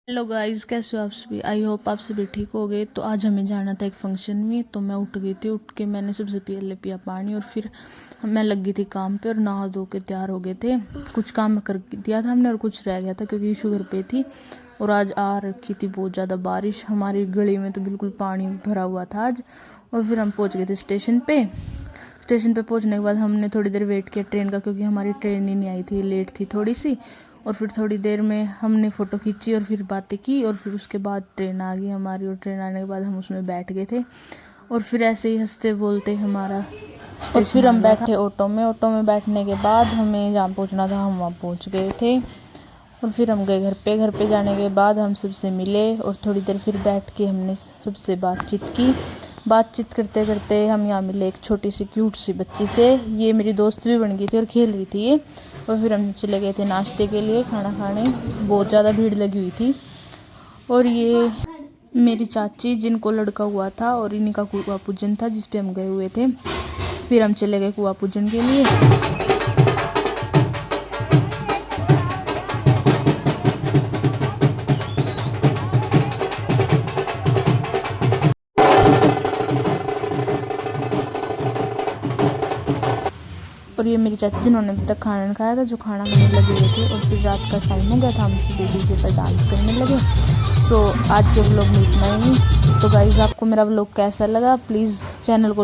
Hello guys, कैसे हो आप सभी। आई होप आप सभी ठीक हो गए। तो आज हमें जाना था एक फंक्शन में, तो मैं उठ गई थी। उठ के मैंने सबसे पहले पिया पानी और फिर मैं लग गई थी काम पे और नहा धो के तैयार हो गए थे। कुछ काम कर दिया था हमने और कुछ रह गया था क्योंकि शुगर पे थी। और आज आ रखी थी बहुत ज़्यादा बारिश, हमारी गली में तो बिल्कुल पानी भरा हुआ था आज। और फिर हम पहुँच गए थे स्टेशन पे। स्टेशन पे पहुँचने के बाद हमने थोड़ी देर वेट किया ट्रेन का, क्योंकि हमारी ट्रेन ही नहीं आई थी, लेट थी थोड़ी सी। और फिर थोड़ी देर में हमने फ़ोटो खींची और फिर बातें की और फिर उसके बाद ट्रेन आ गई हमारी। और ट्रेन आने के बाद हम उसमें बैठ गए थे और फिर ऐसे ही हंसते बोलते हमारा स्टेशन। और फिर हम बैठे ऑटो में। ऑटो में बैठने के बाद हमें जहाँ पहुँचना था हम वहाँ पहुँच गए थे। और फिर हम गए घर पे। घर पे जाने के बाद हम सबसे मिले और थोड़ी देर फिर बैठ के हमने सबसे बातचीत की। बातचीत करते करते हम यहाँ मिले एक छोटी सी क्यूट सी बच्ची से। ये मेरी दोस्त भी बन गई थी और खेल रही थी ये। और फिर हम चले गए थे नाश्ते के लिए, खाना खाने। बहुत ज़्यादा भीड़ लगी हुई थी। और ये मेरी चाची जिनको लड़का हुआ था और इन्हीं का कुआं पूजन था जिस पे हम गए हुए थे। फिर हम चले गए कुआं पूजन के लिए। और ये मेरी चाची जिन्होंने अभी तक खाना नहीं खाया था, जो खाना खाने लगे हुए थे। और फिर रात का टाइम हो गया था, हम डीजे पर डांस करने लगे। सो आज के व्लॉग में इतना ही। तो गाइज़, आपको मेरा व्लॉग कैसा लगा, प्लीज़ चैनल को